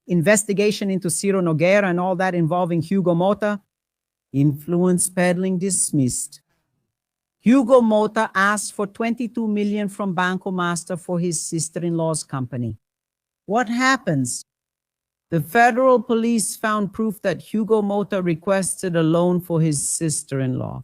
investigation into Ciro Nogueira and all that involving Hugo Mota. Influence peddling dismissed. Hugo Mota asked for 22 million from Banco Master for his sister-in-law's company. What happens? The federal police found proof that Hugo Mota requested a loan for his sister-in-law.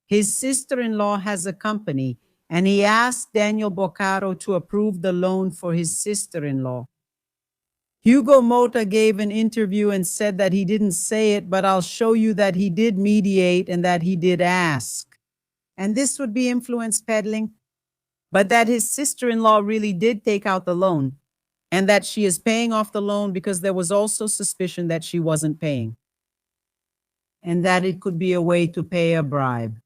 His sister-in-law has a company, and he asked Daniel Vorcaro to approve the loan for his sister-in-law. Hugo Mota gave an interview and said that he didn't say it, but I'll show you that he did mediate and that he did ask. And this would be influence peddling, but that his sister-in-law really did take out the loan and that she is paying off the loan because there was also suspicion that she wasn't paying and that it could be a way to pay a bribe,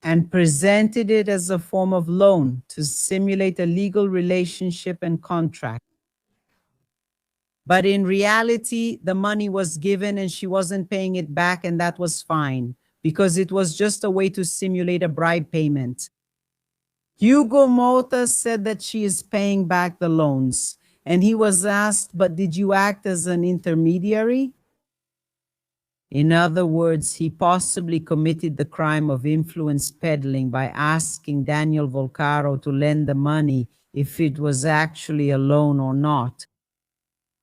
and presented it as a form of loan to simulate a legal relationship and contract. But in reality, the money was given and she wasn't paying it back, and that was fine because it was just a way to simulate a bribe payment. Hugo Mota said that she is paying back the loans, and he was asked, but did you act as an intermediary? In other words, he possibly committed the crime of influence peddling by asking Daniel Vorcaro to lend the money if it was actually a loan or not.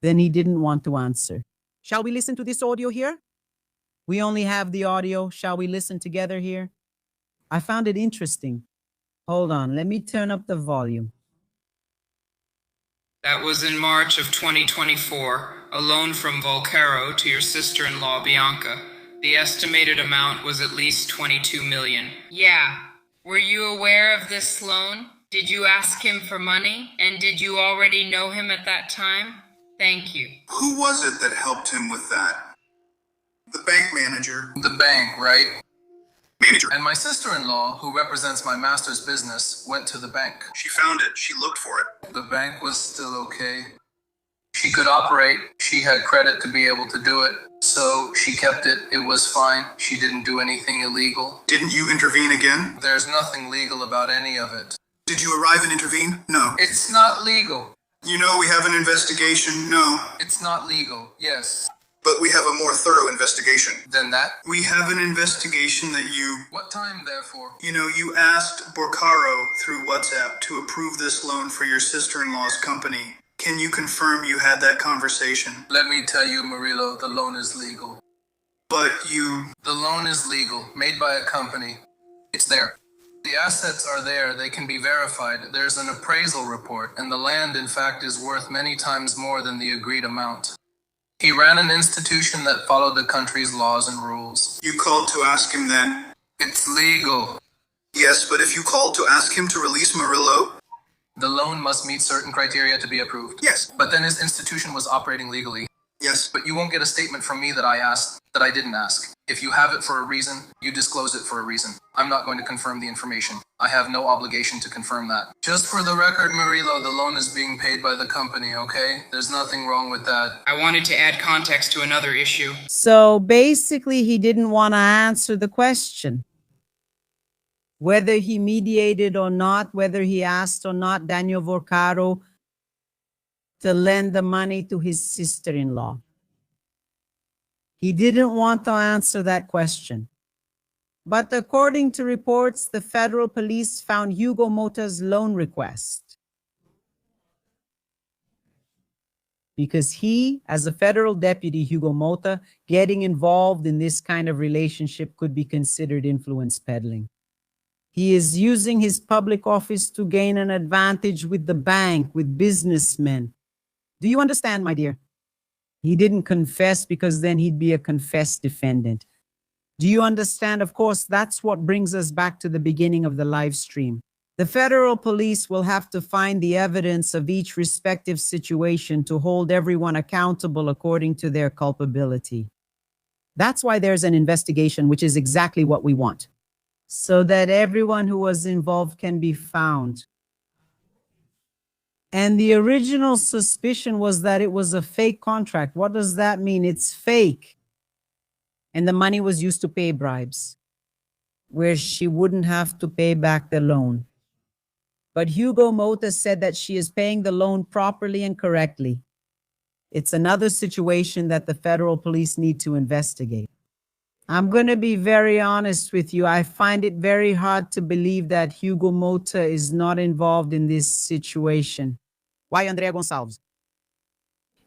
Then he didn't want to answer. Shall we listen to this audio here? We only have the audio. Shall we listen together here? I found it interesting. Hold on, let me turn up the volume. That was in March of 2024, a loan from Vorcaro to your sister-in-law, Bianca. The estimated amount was at least 22 million. Yeah. Were you aware of this loan? Did you ask him for money? And did you already know him at that time? Thank you. Who was it that helped him with that? The bank manager. The bank, right? Manager. And my sister-in-law, who represents my master's business, went to the bank. She found it. She looked for it. The bank was still okay. She could operate. She had credit to be able to do it. So she kept it. It was fine. She didn't do anything illegal. Didn't you intervene again? There's nothing legal about any of it. Did you arrive and intervene? No. It's not legal. You know we have an investigation. No. It's not legal. Yes. But we have a more thorough investigation. Then that? We have an investigation that you... What time, therefore? You know, you asked Bolsonaro through WhatsApp to approve this loan for your sister-in-law's company. Can you confirm you had that conversation? Let me tell you, Murillo, the loan is legal. But you... The loan is legal, made by a company. It's there. The assets are there, they can be verified. There's an appraisal report, and the land, in fact, is worth many times more than the agreed amount. He ran an institution that followed the country's laws and rules. You called to ask him then? It's legal. Yes, but if you called to ask him to release Murillo? The loan must meet certain criteria to be approved. Yes. But then his institution was operating legally. Yes. But you won't get a statement from me that I asked, that I didn't ask. If you have it for a reason, you disclose it for a reason. I'm not going to confirm the information. I have no obligation to confirm that. Just for the record, Murillo, the loan is being paid by the company, okay? There's nothing wrong with that. I wanted to add context to another issue. So basically, he didn't want to answer the question. Whether he mediated or not, whether he asked or not Daniel Vorcaro to lend the money to his sister-in-law. He didn't want to answer that question. But according to reports, the federal police found Hugo Mota's loan request. Because he, as a federal deputy, Hugo Mota, getting involved in this kind of relationship could be considered influence peddling. He is using his public office to gain an advantage with the bank, with businessmen. Do you understand, my dear? He didn't confess because then he'd be a confessed defendant. Do you understand? Of course, that's what brings us back to the beginning of the live stream. The federal police will have to find the evidence of each respective situation to hold everyone accountable according to their culpability. That's why there's an investigation, which is exactly what we want, so that everyone who was involved can be found. And the original suspicion was that it was a fake contract. What does that mean? It's fake. And the money was used to pay bribes, where she wouldn't have to pay back the loan. But Hugo Mota said that she is paying the loan properly and correctly. It's another situation that the federal police need to investigate. I'm going to be very honest with you. I find it very hard to believe that Hugo Mota is not involved in this situation. Why Andrea Gonçalves?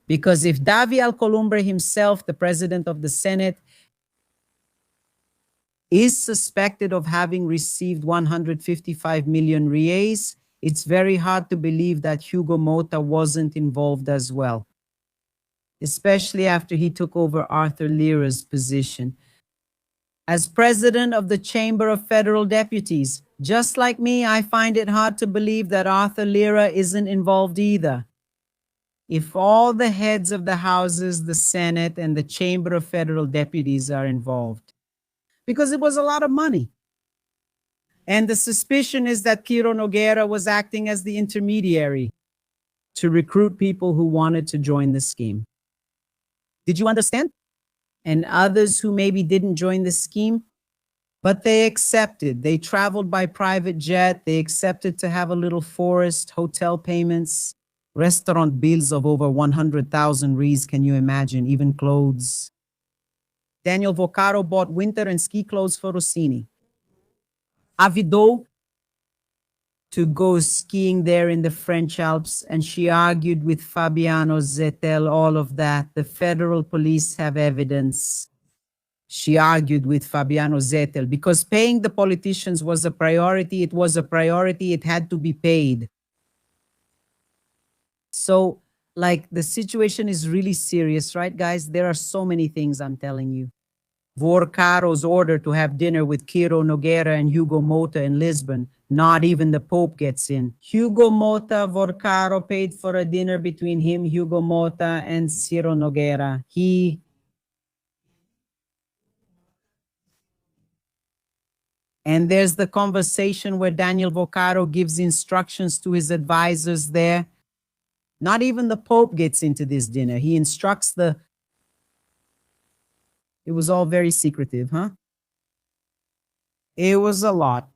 Because if Davi Alcolumbre himself, the president of the Senate, is suspected of having received 155 million reais, it's very hard to believe that Hugo Mota wasn't involved as well, especially after he took over Arthur Lira's position. As president of the Chamber of Federal Deputies, just like me, I find it hard to believe that Arthur Lira isn't involved either. If all the heads of the houses, the Senate, and the Chamber of Federal Deputies are involved, because it was a lot of money. And the suspicion is that Ciro Nogueira was acting as the intermediary to recruit people who wanted to join the scheme. Did you understand? And others who maybe didn't join the scheme, but they accepted. They traveled by private jet. They accepted to have a little forest, hotel payments, restaurant bills of over 100,000 reais. Can you imagine? Even clothes. Daniel Vorcaro bought winter and ski clothes for Rossini. Avidou to go skiing there in the French Alps, and she argued with Fabiano Zettel, all of that. The federal police have evidence. She argued with Fabiano Zettel because paying the politicians was a priority. It was a priority. It had to be paid. So, like, the situation is really serious, right, guys? There are so many things I'm telling you. Vorcaro's order to have dinner with Ciro Nogueira and Hugo Mota in Lisbon. Not even the Pope gets in. Hugo Mota, Vorcaro paid for a dinner between him, Hugo Mota, and Ciro Nogueira. And there's the conversation where Daniel Vorcaro gives instructions to his advisors there. Not even the Pope gets into this dinner. He instructs the... It was all very secretive, huh? It was a lot.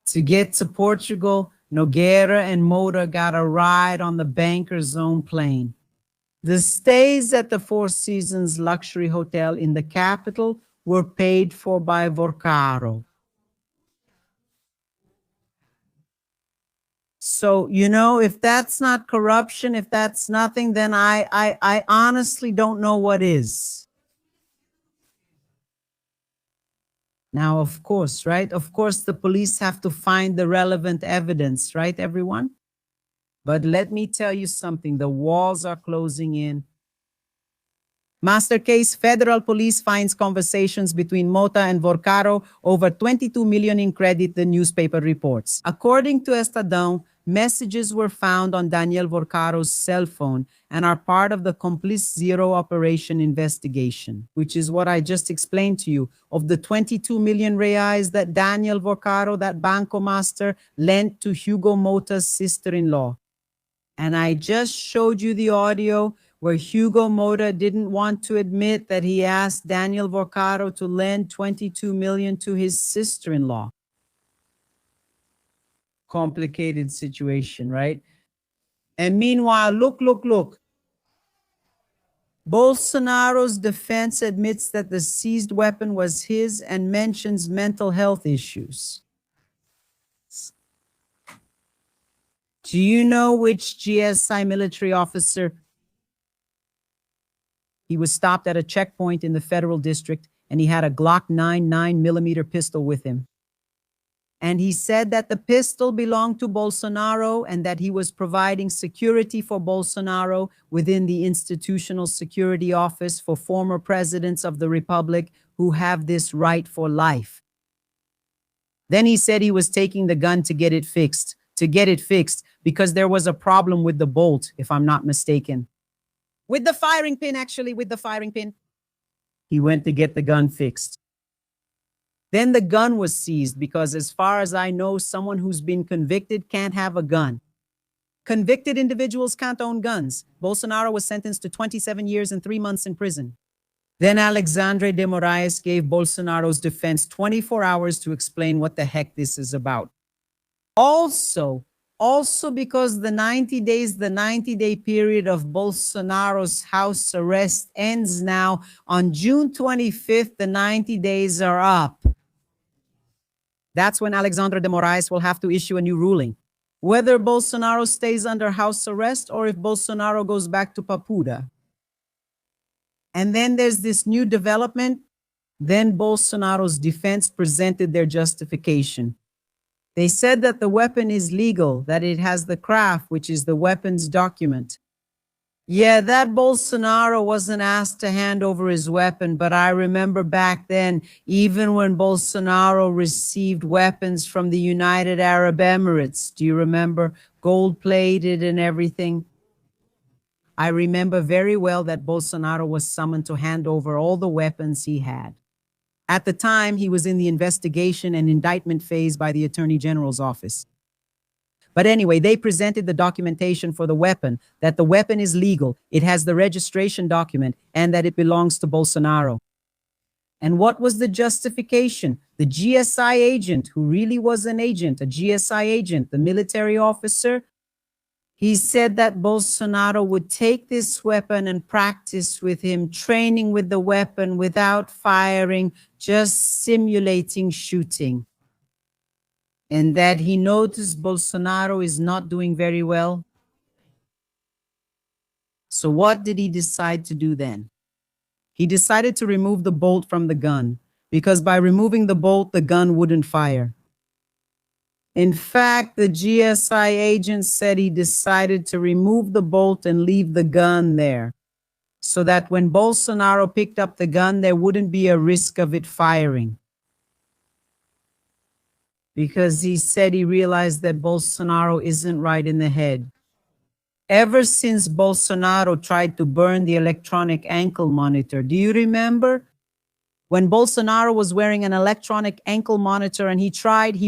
To get to Portugal, Nogueira and Mota got a ride on the banker's own plane. The stays at the Four Seasons luxury hotel in the capital were paid for by Vorcaro. So, you know, if that's not corruption, if that's nothing, then I honestly don't know what is. Now, of course, right? Of course, the police have to find the relevant evidence, right, everyone? But let me tell you something. The walls are closing in. Master case, federal police finds conversations between Mota and Vorcaro over 22 million in credit, the newspaper reports. According to Estadão, messages were found on Daniel Vorcaro's cell phone and are part of the Complice Zero operation investigation, which is what I just explained to you, of the 22 million reais that Daniel Vorcaro, that Banco master, lent to Hugo Mota's sister-in-law. And I just showed you the audio where Hugo Mota didn't want to admit that he asked Daniel Vorcaro to lend 22 million to his sister-in-law. Complicated situation, right? And meanwhile, look. Bolsonaro's defense admits that the seized weapon was his and mentions mental health issues. Do you know which GSI military officer? He was stopped at a checkpoint in the federal district and he had a Glock 9 9mm pistol with him. And he said that the pistol belonged to Bolsonaro and that he was providing security for Bolsonaro within the Institutional Security Office for former presidents of the Republic who have this right for life. Then he said he was taking the gun to get it fixed because there was a problem with the bolt, if I'm not mistaken. With the firing pin, actually, with the firing pin. He went to get the gun fixed. Then the gun was seized because, as far as I know, someone who's been convicted can't have a gun. Convicted individuals can't own guns. Bolsonaro was sentenced to 27 years and 3 months in prison. Then Alexandre de Moraes gave Bolsonaro's defense 24 hours to explain what the heck this is about. Also because the 90-day period of Bolsonaro's house arrest ends now. On June 25th, the 90 days are up. That's when Alexandre de Moraes will have to issue a new ruling. Whether Bolsonaro stays under house arrest or if Bolsonaro goes back to Papuda. And then there's this new development. Then Bolsonaro's defense presented their justification. They said that the weapon is legal, that it has the craft, which is the weapons document. Yeah, that Bolsonaro wasn't asked to hand over his weapon, but I remember back then, even when Bolsonaro received weapons from the United Arab Emirates, do you remember? Gold-plated and everything. I remember very well that Bolsonaro was summoned to hand over all the weapons he had. At the time, he was in the investigation and indictment phase by the Attorney General's office. But anyway, they presented the documentation for the weapon, that the weapon is legal, it has the registration document, and that it belongs to Bolsonaro. And what was the justification? The GSI agent, who really was an agent, a GSI agent, the military officer, he said that Bolsonaro would take this weapon and practice with him, training with the weapon without firing, just simulating shooting. And that he noticed Bolsonaro is not doing very well. So what did he decide to do then? He decided to remove the bolt from the gun, because by removing the bolt, the gun wouldn't fire. In fact, the GSI agent said he decided to remove the bolt and leave the gun there, so that when Bolsonaro picked up the gun, there wouldn't be a risk of it firing. Because he said he realized that Bolsonaro isn't right in the head. Ever since Bolsonaro tried to burn the electronic ankle monitor, do you remember? When Bolsonaro was wearing an electronic ankle monitor and he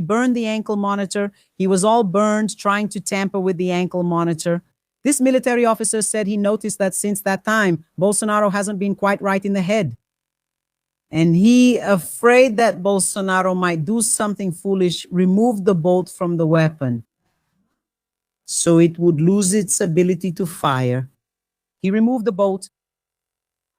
burned the ankle monitor. He was all burned trying to tamper with the ankle monitor. This military officer said he noticed that since that time, Bolsonaro hasn't been quite right in the head. And he, afraid that Bolsonaro might do something foolish, removed the bolt from the weapon so it would lose its ability to fire. He removed the bolt.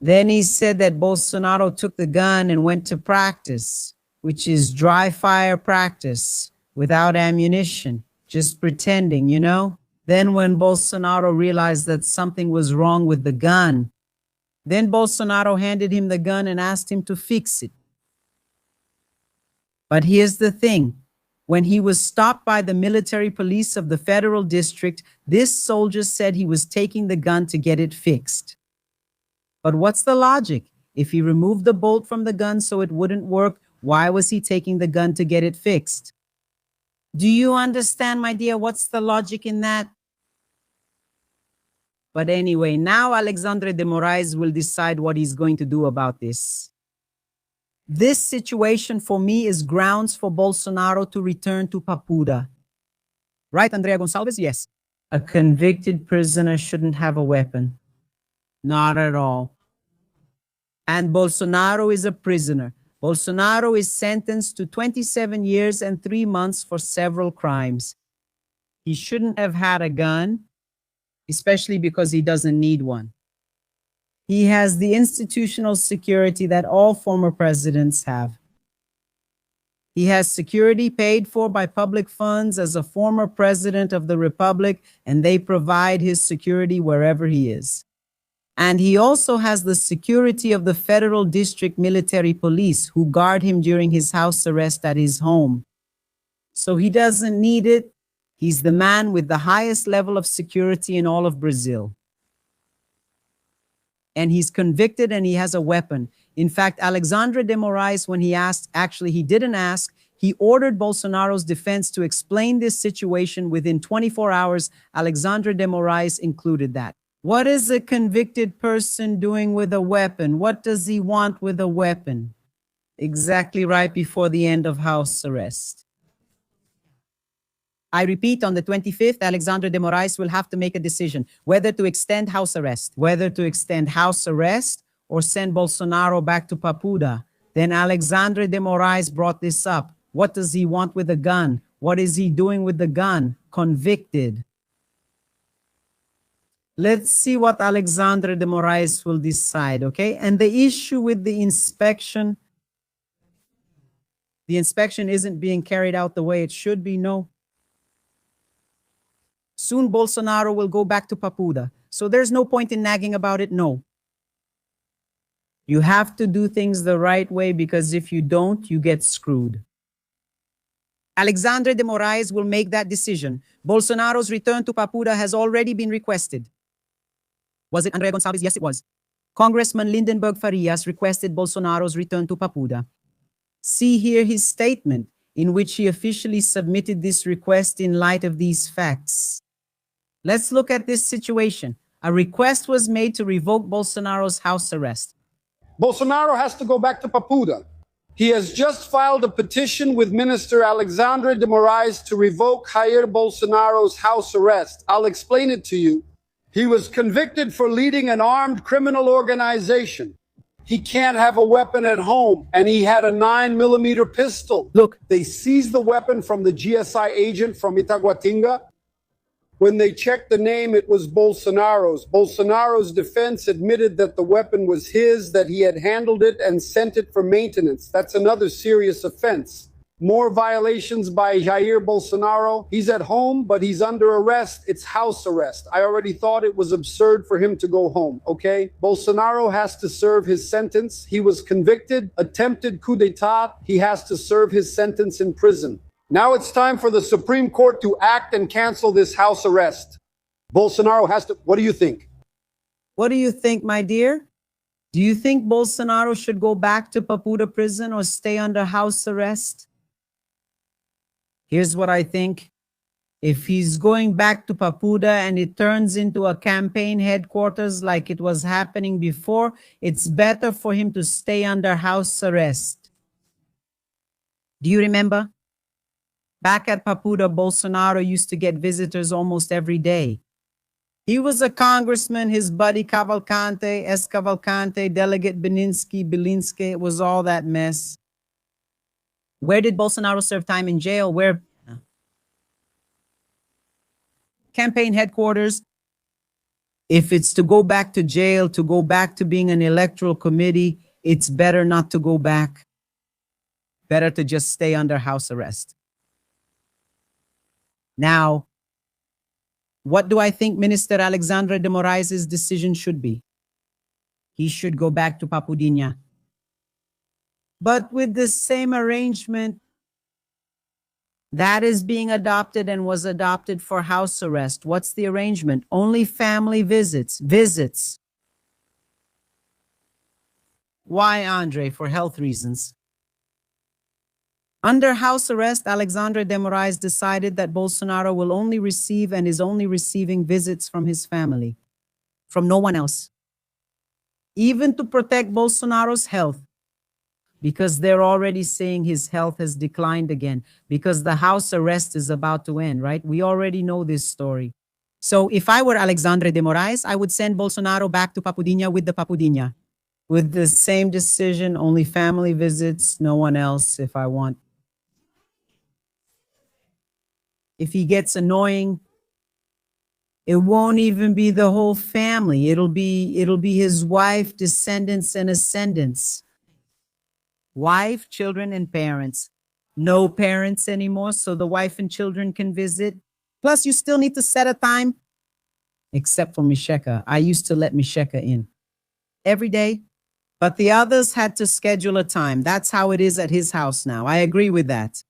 Then he said that Bolsonaro took the gun and went to practice, which is dry fire practice, without ammunition, just pretending, you know? Then when Bolsonaro realized that something was wrong with the gun, then Bolsonaro handed him the gun and asked him to fix it. But here's the thing. When he was stopped by the military police of the federal district, this soldier said he was taking the gun to get it fixed. But what's the logic? If he removed the bolt from the gun so it wouldn't work, why was he taking the gun to get it fixed? Do you understand, my dear? What's the logic in that? But anyway, now Alexandre de Moraes will decide what he's going to do about this. This situation for me is grounds for Bolsonaro to return to Papuda. Right, Andrea Gonçalves? Yes. A convicted prisoner shouldn't have a weapon. Not at all. And Bolsonaro is a prisoner. Bolsonaro is sentenced to 27 years and 3 months for several crimes. He shouldn't have had a gun, especially because he doesn't need one. He has the institutional security that all former presidents have. He has security paid for by public funds as a former president of the republic, and they provide his security wherever he is. And he also has the security of the Federal District Military Police, who guard him during his house arrest at his home. So he doesn't need it. He's the man with the highest level of security in all of Brazil. And he's convicted and he has a weapon. In fact, Alexandre de Moraes, when he asked, actually he didn't ask, he ordered Bolsonaro's defense to explain this situation within 24 hours. Alexandre de Moraes included that. What is a convicted person doing with a weapon? What does he want with a weapon? Exactly right before the end of house arrest. I repeat, on the 25th, Alexandre de Moraes will have to make a decision whether to extend house arrest, or send Bolsonaro back to Papuda. Then Alexandre de Moraes brought this up. What does he want with a gun? What is he doing with the gun? Convicted. Let's see what Alexandre de Moraes will decide, okay? And the issue with the inspection isn't being carried out the way it should be, no. Soon Bolsonaro will go back to Papuda. So there's no point in nagging about it, no. You have to do things the right way, because if you don't, you get screwed. Alexandre de Moraes will make that decision. Bolsonaro's return to Papuda has already been requested. Was it Andrea Gonçalves? Yes, it was. Congressman Lindenberg Farias requested Bolsonaro's return to Papuda. See here his statement, in which he officially submitted this request in light of these facts. Let's look at this situation. A request was made to revoke Bolsonaro's house arrest. Bolsonaro has to go back to Papuda. He has just filed a petition with Minister Alexandre de Moraes to revoke Jair Bolsonaro's house arrest. I'll explain it to you. He was convicted for leading an armed criminal organization. He can't have a weapon at home, and he had a 9mm pistol. Look, they seized the weapon from the GSI agent from Itaguatinga. When they checked the name, it was Bolsonaro's. Bolsonaro's defense admitted that the weapon was his, that he had handled it and sent it for maintenance. That's another serious offense. More violations by Jair Bolsonaro. He's at home, but he's under arrest. It's house arrest. I already thought it was absurd for him to go home, okay? Bolsonaro has to serve his sentence. He was convicted, attempted coup d'etat. He has to serve his sentence in prison. Now it's time for the Supreme Court to act and cancel this house arrest. Bolsonaro has to... What do you think? What do you think, my dear? Do you think Bolsonaro should go back to Papuda prison or stay under house arrest? Here's what I think. If he's going back to Papuda and it turns into a campaign headquarters like it was happening before, it's better for him to stay under house arrest. Do you remember? Back at Papuda, Bolsonaro used to get visitors almost every day. He was a congressman, his buddy Cavalcante, Escavalcante, Delegate Belinsky, it was all that mess. Where did Bolsonaro serve time in jail? Where? Campaign headquarters. If it's to go back to jail, to go back to being an electoral committee, it's better not to go back. Better to just stay under house arrest. Now, what do I think Minister Alexandre de Moraes' decision should be? He should go back to Papudinha. But with the same arrangement that is being adopted and was adopted for house arrest. What's the arrangement? Only family visits. Visits. Why, Andre? For health reasons. Under house arrest, Alexandre de Moraes decided that Bolsonaro will only receive and is only receiving visits from his family, from no one else. Even to protect Bolsonaro's health, because they're already saying his health has declined again, because the house arrest is about to end, right? We already know this story. So if I were Alexandre de Moraes, I would send Bolsonaro back to Papudinha with the Papudinha. With the same decision, only family visits, no one else if I want. If he gets annoying, it won't even be the whole family. It'll be his wife, descendants, and ascendants. Wife, children, and parents. No parents anymore, so the wife and children can visit. Plus, you still need to set a time. Except for Misheka. I used to let Misheka in every day. But the others had to schedule a time. That's how it is at his house now. I agree with that.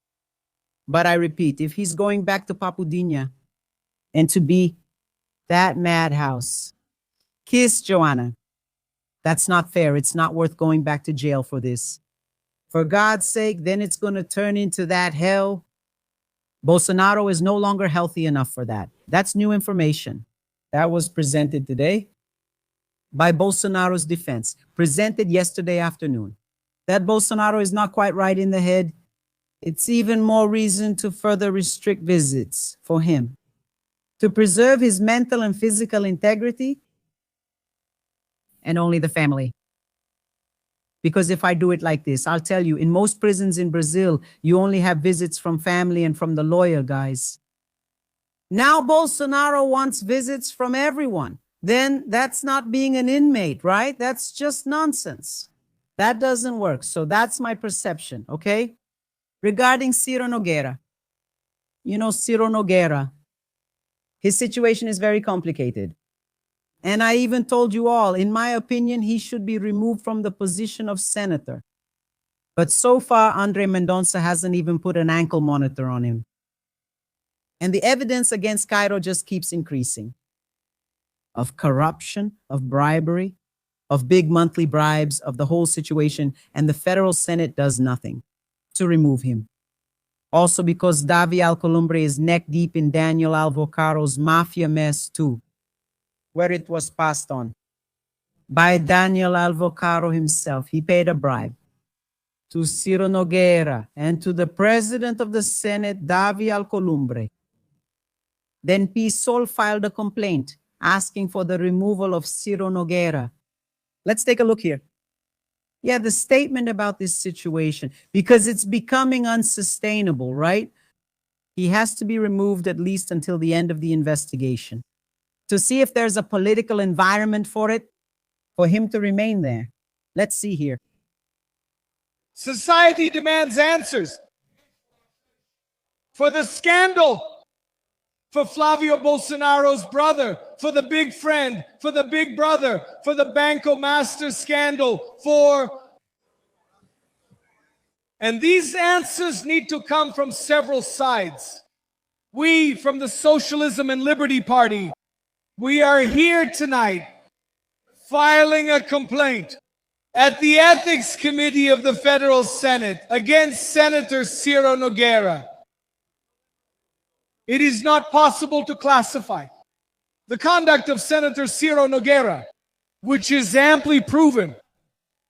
But I repeat, if he's going back to Papudinha and to be that madhouse, kiss Joanna. That's not fair. It's not worth going back to jail for this. For God's sake, then it's going to turn into that hell. Bolsonaro is no longer healthy enough for that. That's new information. That was presented today by Bolsonaro's defense, presented yesterday afternoon. That Bolsonaro is not quite right in the head. It's even more reason to further restrict visits for him. To preserve his mental and physical integrity, and only the family. Because if I do it like this, I'll tell you, in most prisons in Brazil, you only have visits from family and from the lawyer, guys. Now Bolsonaro wants visits from everyone. Then that's not being an inmate, right? That's just nonsense. That doesn't work. So that's my perception, okay? Regarding Ciro Nogueira. You know, Ciro Nogueira, his situation is very complicated. And I even told you all, in my opinion, he should be removed from the position of senator. But so far, Andre Mendonça hasn't even put an ankle monitor on him. And the evidence against Ciro just keeps increasing. Of corruption, of bribery, of big monthly bribes, of the whole situation, and the federal Senate does nothing to remove him. Also because Davi Alcolumbre is neck deep in Daniel Vorcaro's Mafia mess too, where it was passed on by Daniel Vorcaro himself. He paid a bribe to Ciro Nogueira and to the president of the Senate, Davi Alcolumbre. Then PSOL filed a complaint asking for the removal of Ciro Nogueira. Let's take a look here. Yeah, the statement about this situation, because it's becoming unsustainable, right? He has to be removed at least until the end of the investigation to see if there's a political environment for it, for him to remain there. Let's see here. Society demands answers for the scandal, for Flavio Bolsonaro's brother, for the big friend, for the big brother, for the Banco master scandal, and these answers need to come from several sides. We, from the Socialism and Liberty Party, we are here tonight filing a complaint at the Ethics Committee of the Federal Senate against Senator Ciro Nogueira. It is not possible to classify the conduct of Senator Ciro Nogueira, which is amply proven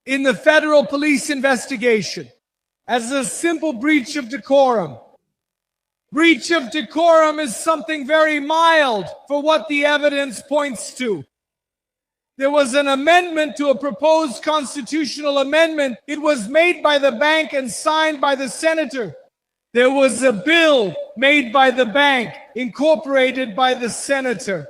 in the federal police investigation, as a simple breach of decorum. Breach of decorum is something very mild for what the evidence points to. There was an amendment to a proposed constitutional amendment. It was made by the bank and signed by the senator. There was a bill made by the bank, incorporated by the senator.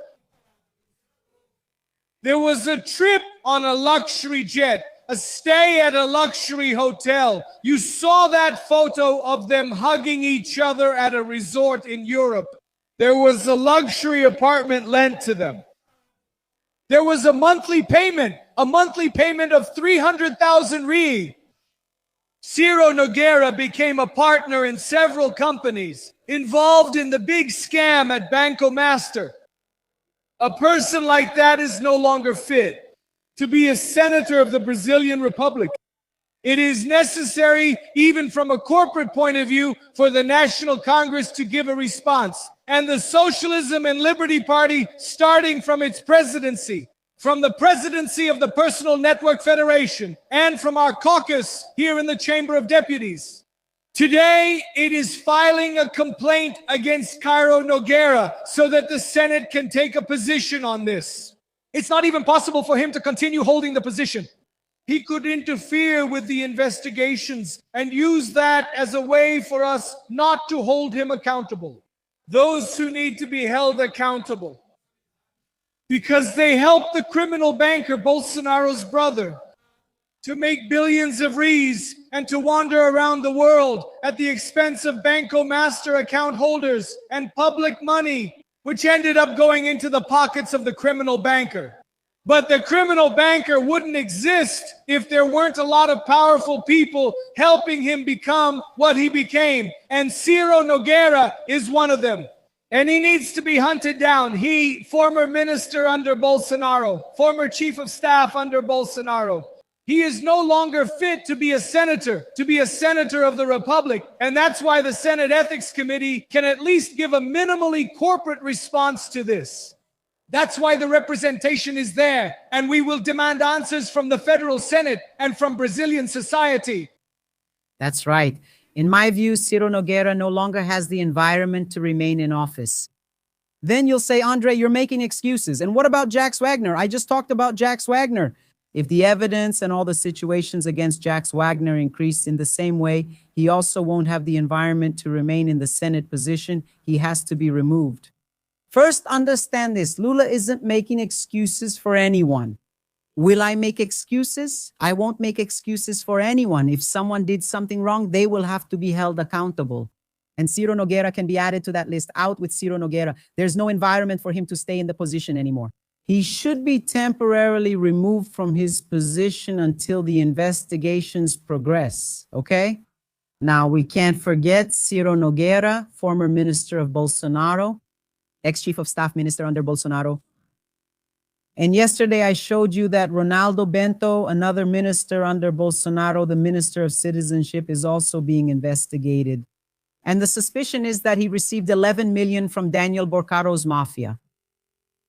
There was a trip on a luxury jet, a stay at a luxury hotel. You saw that photo of them hugging each other at a resort in Europe. There was a luxury apartment lent to them. There was a monthly payment of 300,000 RI. Ciro Nogueira became a partner in several companies involved in the big scam at Banco Master. A person like that is no longer fit to be a senator of the Brazilian Republic. It is necessary, even from a corporate point of view, for the National Congress to give a response. And the Socialism and Liberty Party, starting from its presidency, from the presidency of the Personal Network Federation, and from our caucus here in the Chamber of Deputies, today it is filing a complaint against Ciro Nogueira so that the Senate can take a position on this. It's not even possible for him to continue holding the position. He could interfere with the investigations and use that as a way for us not to hold him accountable. Those who need to be held accountable because they helped the criminal banker, Bolsonaro's brother, to make billions of reais and to wander around the world at the expense of Banco Master account holders and public money, which ended up going into the pockets of the criminal banker. But the criminal banker wouldn't exist if there weren't a lot of powerful people helping him become what he became. And Ciro Nogueira is one of them. And he needs to be hunted down. He, former minister under Bolsonaro, former chief of staff under Bolsonaro. He is no longer fit to be a senator of the Republic. And that's why the Senate Ethics Committee can at least give a minimally corporate response to this. That's why the representation is there. And we will demand answers from the federal Senate and from Brazilian society. That's right. In my view, Ciro Nogueira no longer has the environment to remain in office. Then you'll say, Andre, you're making excuses. And what about Jax Wagner? I just talked about Jax Wagner. If the evidence and all the situations against Jax Wagner increase in the same way, he also won't have the environment to remain in the Senate position. He has to be removed. First, understand this. Lula isn't making excuses for anyone. Will I make excuses? I won't make excuses for anyone. If someone did something wrong, they will have to be held accountable. And Ciro Nogueira can be added to that list. Out with Ciro Nogueira. There's no environment for him to stay in the position anymore. He should be temporarily removed from his position until the investigations progress, okay? Now, we can't forget Ciro Nogueira, former minister of Bolsonaro, ex-chief of staff minister under Bolsonaro. And yesterday I showed you that Ronaldo Bento, another minister under Bolsonaro, the minister of citizenship, is also being investigated. And the suspicion is that he received 11 million from Daniel Vorcaro's Mafia.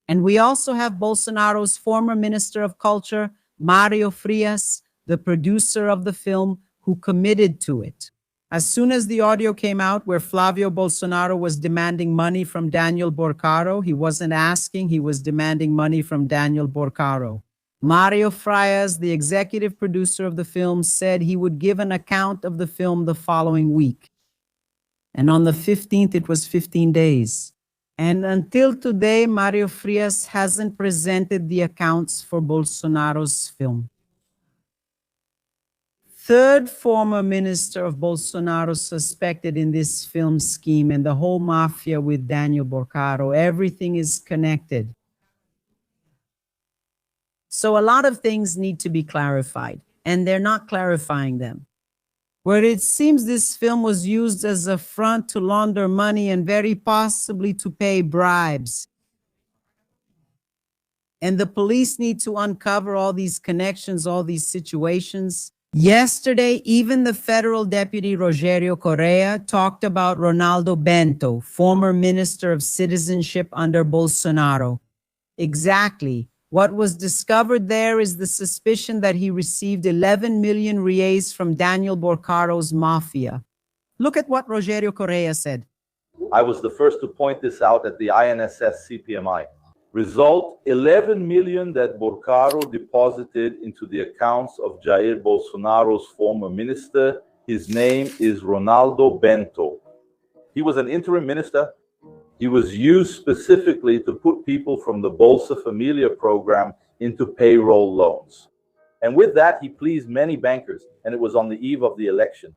And we also have Bolsonaro's former Minister of Culture, Mario Frias, the producer of the film, who committed to it. As soon as the audio came out where Flavio Bolsonaro was demanding money from Daniel Vorcaro, he wasn't asking, he was demanding money from Daniel Vorcaro. Mario Frias, the executive producer of the film, said he would give an account of the film the following week. And on the 15th, it was 15 days. And until today, Mario Frias hasn't presented the accounts for Bolsonaro's film. Third former minister of Bolsonaro suspected in this film scheme and the whole mafia with Daniel Vorcaro. Everything is connected. So a lot of things need to be clarified, and they're not clarifying them. Where it seems this film was used as a front to launder money and very possibly to pay bribes. And the police need to uncover all these connections, all these situations. Yesterday, even the federal deputy Rogério Correa talked about Ronaldo Bento, former minister of citizenship under Bolsonaro. Exactly. What was discovered there is the suspicion that he received 11 million reais from Daniel Vorcaro's Mafia. Look at what Rogério Correa said. I was the first to point this out at the INSS CPMI. Result, 11 million that Vorcaro deposited into the accounts of Jair Bolsonaro's former minister. His name is Ronaldo Bento. He was an interim minister. He was used specifically to put people from the Bolsa Familia program into payroll loans. And with that, he pleased many bankers, and it was on the eve of the election.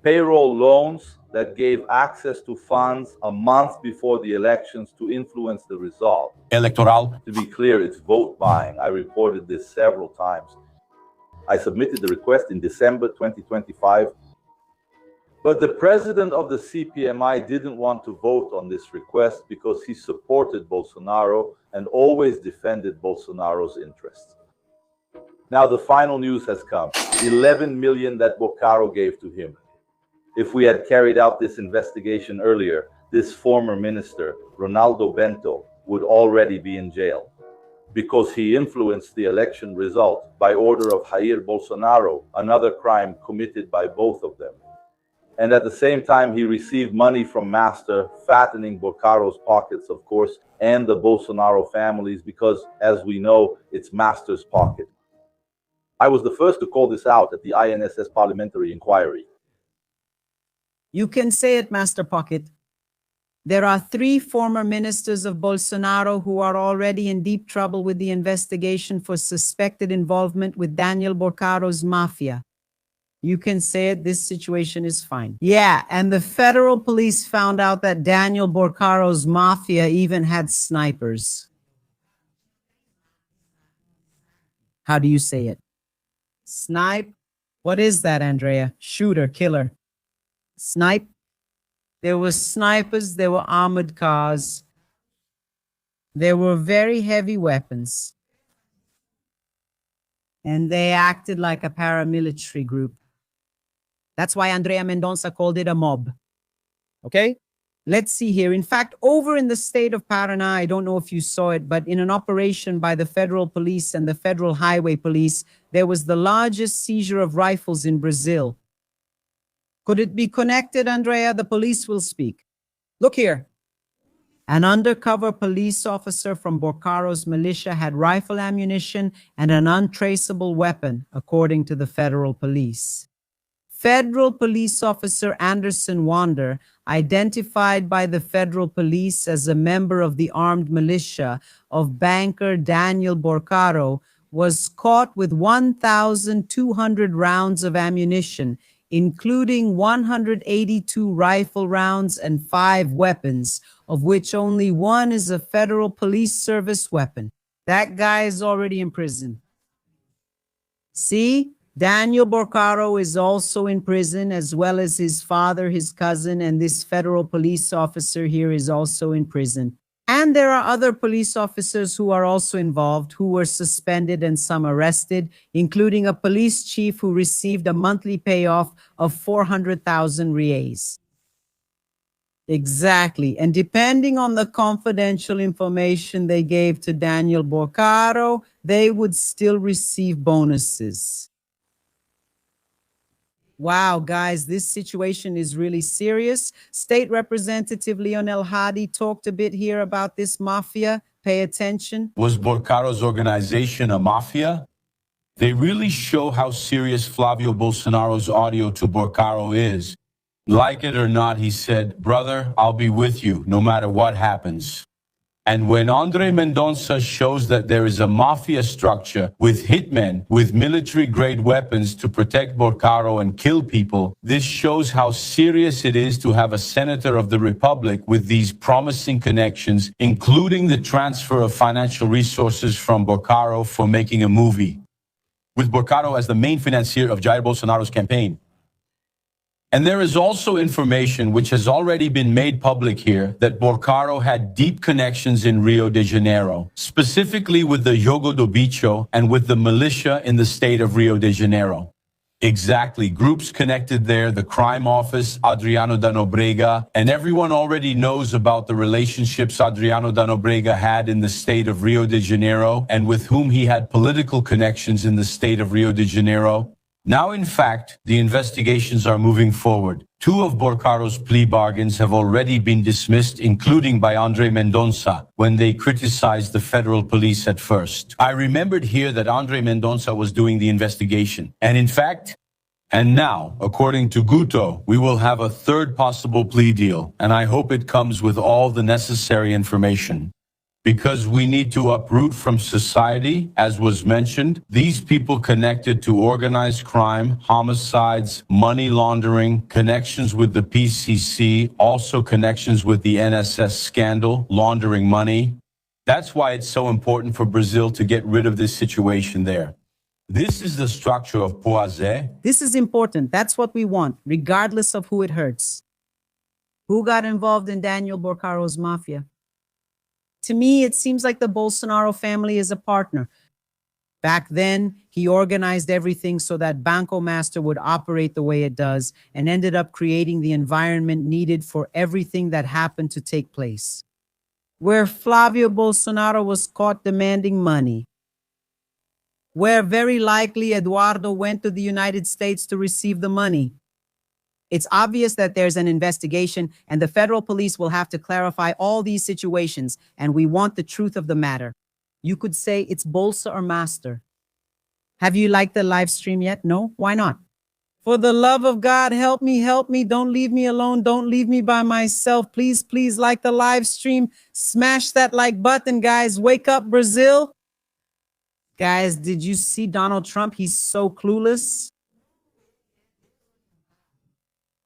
Payroll loans that gave access to funds a month before the elections to influence the result. Electoral. To be clear, it's vote buying. I reported this several times. I submitted the request in December 2025. But the president of the CPMI didn't want to vote on this request because he supported Bolsonaro and always defended Bolsonaro's interests. Now the final news has come. 11 million that Vorcaro gave to him. If we had carried out this investigation earlier, this former minister, Ronaldo Bento, would already be in jail because he influenced the election result by order of Jair Bolsonaro, another crime committed by both of them. And at the same time, he received money from Master, fattening Vorcaro's pockets, of course, and the Bolsonaro families, because, as we know, it's Master's pocket. I was the first to call this out at the INSS parliamentary inquiry. You can say it, Master Pocket. There are 3 former ministers of Bolsonaro who are already in deep trouble with the investigation for suspected involvement with Daniel Vorcaro's Mafia. You can say it, this situation is fine. Yeah, and the federal police found out that Daniel Vorcaro's Mafia even had snipers. How do you say it? Snipe? What is that, Andrea? Shooter, killer. Snipe? There were snipers, there were armored cars. There were very heavy weapons. And they acted like a paramilitary group. That's why Andrea Mendonça called it a mob. Okay? Let's see here. In fact, over in the state of Paraná, I don't know if you saw it, but in an operation by the federal police and the federal highway police, there was the largest seizure of rifles in Brazil. Could it be connected, Andrea? The police will speak. Look here. An undercover police officer from Vorcaro's militia had rifle ammunition and an untraceable weapon, according to the federal police. Federal police officer Anderson Wander, identified by the federal police as a member of the armed militia of banker Daniel Vorcaro, was caught with 1,200 rounds of ammunition, including 182 rifle rounds and 5 weapons, of which only one is a federal police service weapon. That guy is already in prison. See? Daniel Vorcaro is also in prison, as well as his father, his cousin, and this federal police officer here is also in prison. And there are other police officers who are also involved, who were suspended and some arrested, including a police chief who received a monthly payoff of 400,000 reais. Exactly. And depending on the confidential information they gave to Daniel Vorcaro, they would still receive bonuses. Wow, guys, this situation is really serious. State Representative Leonel Hadi talked a bit here about this mafia. Pay attention. Was Vorcaro's organization a mafia? They really show how serious Flavio Bolsonaro's audio to Vorcaro is. Like it or not, he said, "Brother, I'll be with you no matter what happens." And when Andre Mendonça shows that there is a mafia structure with hitmen with military-grade weapons to protect Vorcaro and kill people, this shows how serious it is to have a senator of the Republic with these promising connections, including the transfer of financial resources from Vorcaro for making a movie, with Vorcaro as the main financier of Jair Bolsonaro's campaign. And there is also information which has already been made public here that Vorcaro had deep connections in Rio de Janeiro, specifically with the Jogo do Bicho and with the militia in the state of Rio de Janeiro. Exactly, groups connected there, the crime office, Adriano da Nobrega, and everyone already knows about the relationships Adriano da Nobrega had in the state of Rio de Janeiro and with whom he had political connections in the state of Rio de Janeiro. Now, in fact, the investigations are moving forward. 2 of Vorcaro's plea bargains have already been dismissed, including by Andre Mendonça, when they criticized the federal police at first. I remembered here that Andre Mendonça was doing the investigation. And in fact, and now, according to Guto, we will have a 3rd possible plea deal, and I hope it comes with all the necessary information. Because we need to uproot from society, as was mentioned, these people connected to organized crime, homicides, money laundering, connections with the PCC, also connections with the NSS scandal, laundering money. That's why it's so important for Brazil to get rid of this situation there. This is the structure of Poazé. This is important. That's what we want, regardless of who it hurts. Who got involved in Daniel Vorcaro's mafia? To me, it seems like the Bolsonaro family is a partner. Back then, he organized everything so that Banco Master would operate the way it does and ended up creating the environment needed for everything that happened to take place. Where Flavio Bolsonaro was caught demanding money. Where very likely Eduardo went to the United States to receive the money. It's obvious that there's an investigation and the federal police will have to clarify all these situations, and we want the truth of the matter. You could say it's Bolsa or Master. Have you liked the live stream yet? No? Why not? For the love of God, help me, help me. Don't leave me alone. Don't leave me by myself. Please, please like the live stream. Smash that like button, guys. Wake up, Brazil. Guys, did you see Donald Trump? He's so clueless.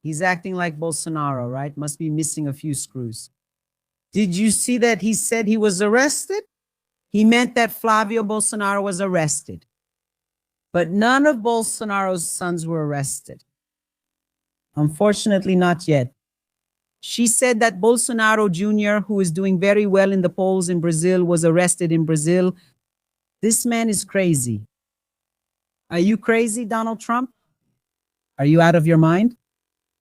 He's acting like Bolsonaro, right? Must be missing a few screws. Did you see that he said he was arrested? He meant that Flavio Bolsonaro was arrested. But none of Bolsonaro's sons were arrested. Unfortunately, not yet. She said that Bolsonaro Jr., who is doing very well in the polls in Brazil, was arrested in Brazil. This man is crazy. Are you crazy, Donald Trump? Are you out of your mind?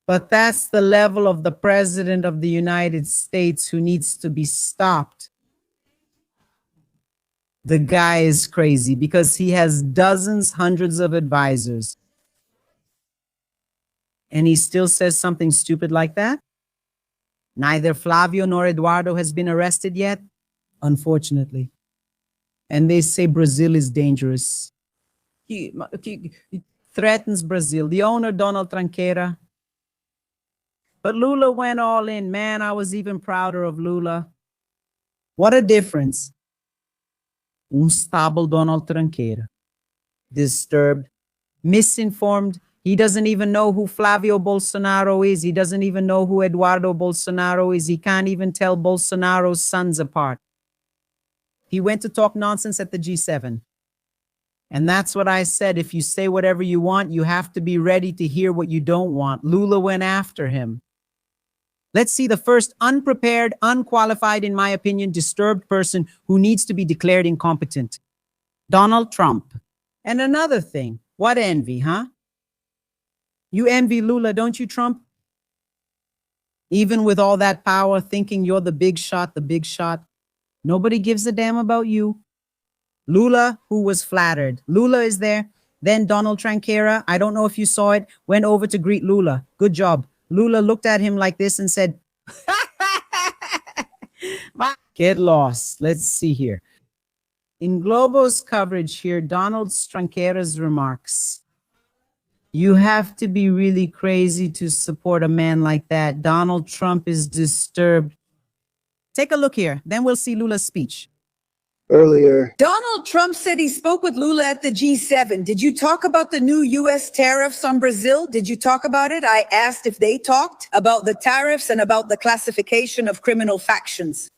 But that's the level of the President of the United States who needs to be stopped. The guy is crazy because he has dozens, hundreds of advisors. And he still says something stupid like that? Neither Flavio nor Eduardo has been arrested yet, unfortunately. And they say Brazil is dangerous. He threatens Brazil. The owner, Donald Tranqueira. But Lula went all in. Man, I was even prouder of Lula. What a difference. Unstable Donald Tranqueira. Disturbed, misinformed. He doesn't even know who Flavio Bolsonaro is. He doesn't even know who Eduardo Bolsonaro is. He can't even tell Bolsonaro's sons apart. He went to talk nonsense at the G7. And that's what I said. If you say whatever you want, you have to be ready to hear what you don't want. Lula went after him. Let's see the first unprepared, unqualified, in my opinion, disturbed person who needs to be declared incompetent. Donald Trump. And another thing, what envy, huh? You envy Lula, don't you, Trump? Even with all that power, thinking you're the big shot, nobody gives a damn about you. Lula, who was flattered. Lula is there. Then Donald Tranqueira, I don't know if you saw it, went over to greet Lula. Good job. Lula looked at him like this and said, get lost. Let's see here. In Globo's coverage here, Donald Tranqueira's remarks. You have to be really crazy to support a man like that. Donald Trump is disturbed. Take a look here. Then we'll see Lula's speech. Earlier, Donald Trump said he spoke with Lula at the G7. Did you talk about the new U.S. tariffs on Brazil? Did you talk about it? I asked if they talked about the tariffs and about the classification of criminal factions.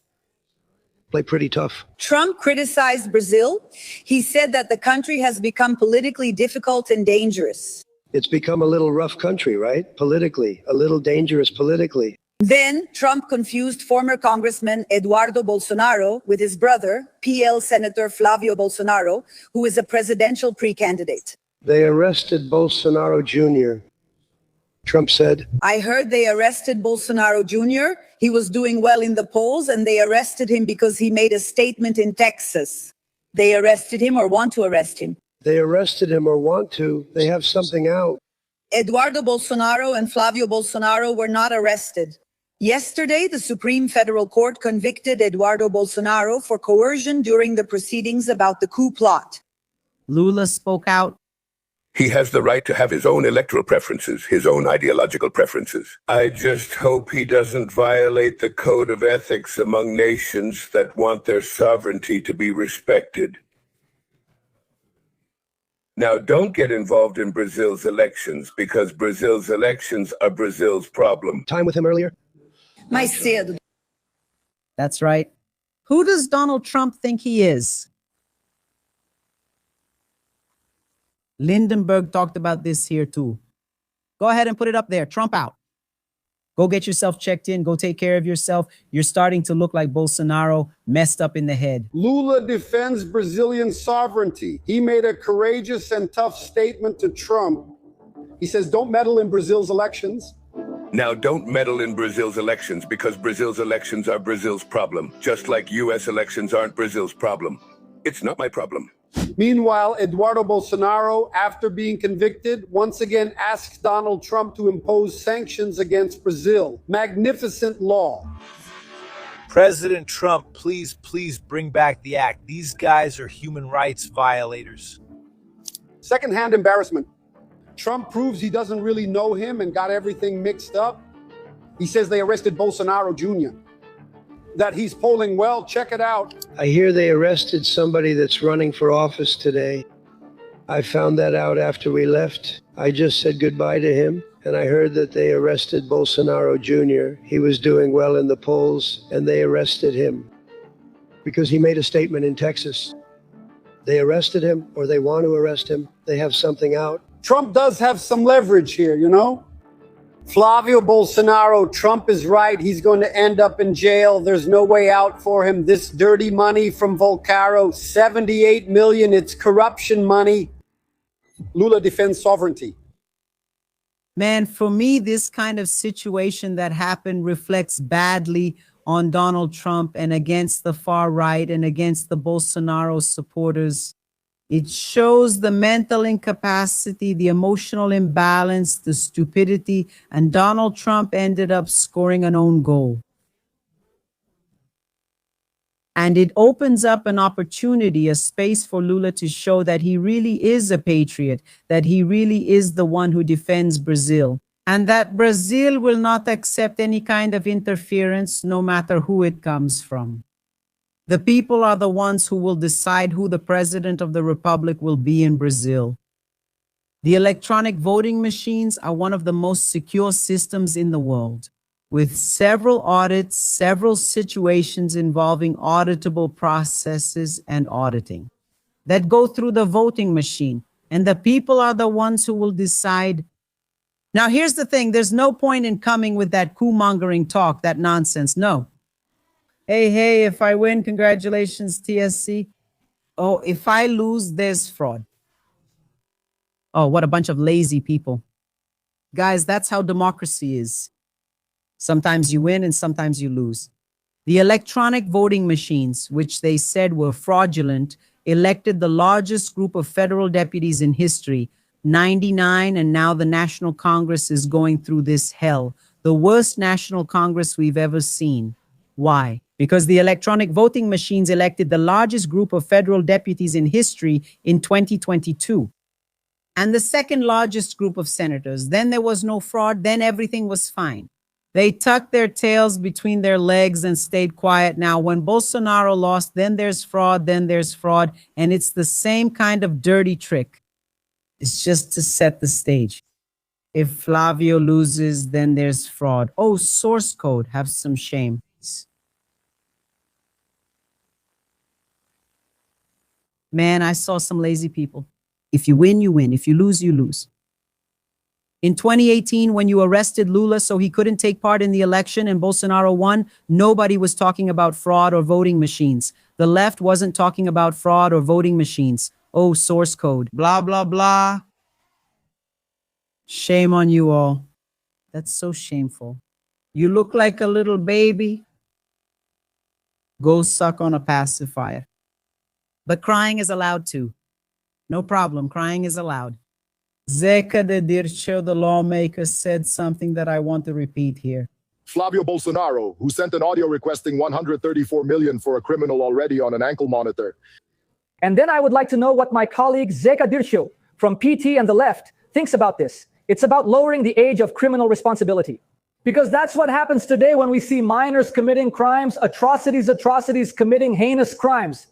play pretty tough. Trump criticized Brazil. He said that the country has become politically difficult and dangerous. It's become a little rough country, right? Politically, a little dangerous politically. Then Trump confused former Congressman Eduardo Bolsonaro with his brother, PL Senator Flavio Bolsonaro, who is a presidential pre-candidate. They arrested Bolsonaro Jr., Trump said. I heard they arrested Bolsonaro Jr. He was doing well in the polls, and they arrested him because he made a statement in Texas. They arrested him or want to arrest him. They arrested him or want to. They have something out. Eduardo Bolsonaro and Flavio Bolsonaro were not arrested. Yesterday, the Supreme Federal Court convicted Eduardo Bolsonaro for coercion during the proceedings about the coup plot. Lula spoke out. He has the right to have his own electoral preferences, his own ideological preferences. I just hope he doesn't violate the code of ethics among nations that want their sovereignty to be respected. Now, don't get involved in Brazil's elections, because Brazil's elections are Brazil's problem. Time with him earlier? Mais cedo. That's right. Who does Donald Trump think he is? Lindenberg talked about this here too. Go ahead and put it up there. Trump out. Go get yourself checked in. Go take care of yourself. You're starting to look like Bolsonaro, messed up in the head. Lula defends Brazilian sovereignty. He made a courageous and tough statement to Trump. He says, don't meddle in Brazil's elections. Now, don't meddle in Brazil's elections, because Brazil's elections are Brazil's problem, just like U.S. elections aren't Brazil's problem. It's not my problem. Meanwhile, Eduardo Bolsonaro, after being convicted, once again asked Donald Trump to impose sanctions against Brazil. Magnificent law. President Trump, please bring back the act. These guys are human rights violators. Secondhand embarrassment. Trump proves he doesn't really know him and got everything mixed up. He says they arrested Bolsonaro Jr., that he's polling well. Check it out. I hear they arrested somebody that's running for office today. I found that out after we left. I just said goodbye to him, and I heard that they arrested Bolsonaro Jr. He was doing well in the polls, and they arrested him because he made a statement in Texas. They arrested him, or they want to arrest him. They have something out. Trump does have some leverage here, you know? Flavio Bolsonaro, Trump is right. He's going to end up in jail. There's no way out for him. This dirty money from Vorcaro, 78 million, it's corruption money. Lula defends sovereignty. Man, for me, this kind of situation that happened reflects badly on Donald Trump and against the far right and against the Bolsonaro supporters. It shows the mental incapacity, the emotional imbalance, the stupidity, and Donald Trump ended up scoring an own goal. And it opens up an opportunity, a space for Lula to show that he really is a patriot, that he really is the one who defends Brazil, and that Brazil will not accept any kind of interference, no matter who it comes from. The people are the ones who will decide who the president of the republic will be in Brazil. The electronic voting machines are one of the most secure systems in the world, with several audits, several situations involving auditable processes and auditing that go through the voting machine. And the people are the ones who will decide. Now, here's the thing. There's no point in coming with that coup-mongering talk, that nonsense. No. Hey, if I win, congratulations, TSC. Oh, if I lose, there's fraud. Oh, what a bunch of lazy people. Guys, that's how democracy is. Sometimes you win and sometimes you lose. The electronic voting machines, which they said were fraudulent, elected the largest group of federal deputies in history, 99, and now the National Congress is going through this hell, the worst National Congress we've ever seen. Why? Because the electronic voting machines elected the largest group of federal deputies in history in 2022. And the second largest group of senators. Then there was no fraud, then everything was fine. They tucked their tails between their legs and stayed quiet. Now, when Bolsonaro lost, then there's fraud, and it's the same kind of dirty trick. It's just to set the stage. If Flavio loses, then there's fraud. Oh, source code, have some shame. Man, I saw some lazy people. If you win, you win. If you lose, you lose. In 2018, when you arrested Lula so he couldn't take part in the election and Bolsonaro won, nobody was talking about fraud or voting machines. The left wasn't talking about fraud or voting machines. Oh, source code. Blah, blah, blah. Shame on you all. That's so shameful. You look like a little baby. Go suck on a pacifier. But crying is allowed too. No problem, crying is allowed. Zeca de Dirceu, the lawmaker, said something that I want to repeat here. Flavio Bolsonaro, who sent an audio requesting 134 million for a criminal already on an ankle monitor. And then I would like to know what my colleague Zeca Dirceu from PT and the left thinks about this. It's about lowering the age of criminal responsibility. Because that's what happens today when we see minors committing crimes, atrocities, committing heinous crimes.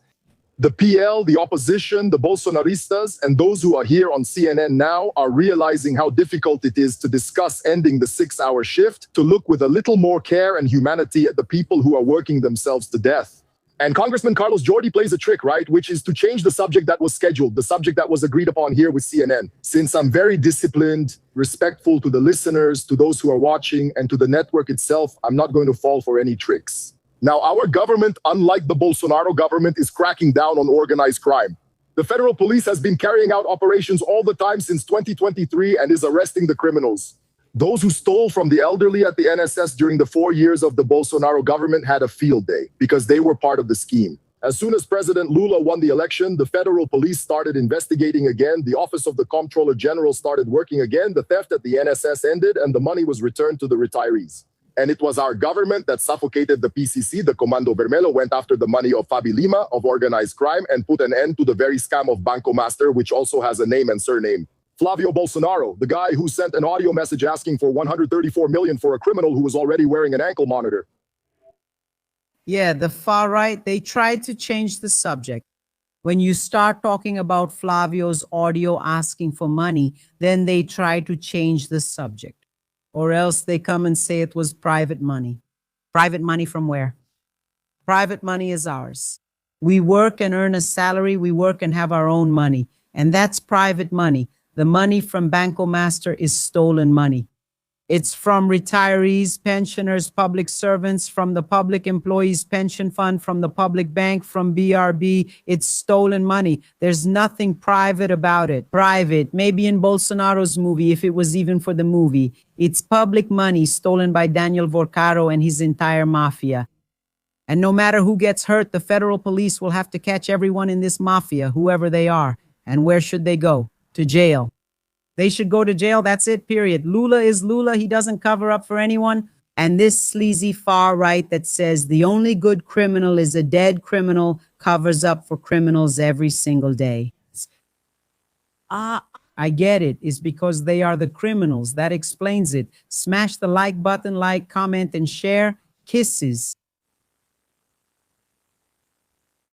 The PL, the opposition, the Bolsonaristas, and those who are here on CNN now are realizing how difficult it is to discuss ending the 6-hour shift, to look with a little more care and humanity at the people who are working themselves to death. And Congressman Carlos Jordi plays a trick, right? Which is to change the subject that was scheduled, the subject that was agreed upon here with CNN. Since I'm very disciplined, respectful to the listeners, to those who are watching, and to the network itself, I'm not going to fall for any tricks. Now, our government, unlike the Bolsonaro government, is cracking down on organized crime. The federal police has been carrying out operations all the time since 2023 and is arresting the criminals. Those who stole from the elderly at the NSS during the 4 years of the Bolsonaro government had a field day because they were part of the scheme. As soon as President Lula won the election, the federal police started investigating again. The Office of the Comptroller General started working again. The theft at the NSS ended and the money was returned to the retirees. And it was our government that suffocated the PCC. The Comando Vermelho went after the money of Fabi Lima, of organized crime, and put an end to the very scam of Banco Master, which also has a name and surname. Flavio Bolsonaro, the guy who sent an audio message asking for 134 million for a criminal who was already wearing an ankle monitor. Yeah, the far right, they tried to change the subject. When you start talking about Flavio's audio asking for money, then they try to change the subject. Or else they come and say it was private money. Private money from where? Private money is ours. We work and earn a salary. We work and have our own money. And that's private money. The money from Banco Master is stolen money. It's from retirees, pensioners, public servants, from the public employees pension fund, from the public bank, from BRB. It's stolen money. There's nothing private about it. Private, maybe in Bolsonaro's movie, if it was even for the movie. It's public money stolen by Daniel Vorcaro and his entire mafia. And no matter who gets hurt, the federal police will have to catch everyone in this mafia, whoever they are. And where should they go? To jail. They should go to jail. That's it, period. Lula is Lula. He doesn't cover up for anyone. And this sleazy far right that says the only good criminal is a dead criminal covers up for criminals every single day. I get it. It's because they are the criminals. That explains it. Smash the like button, comment, and share. Kisses.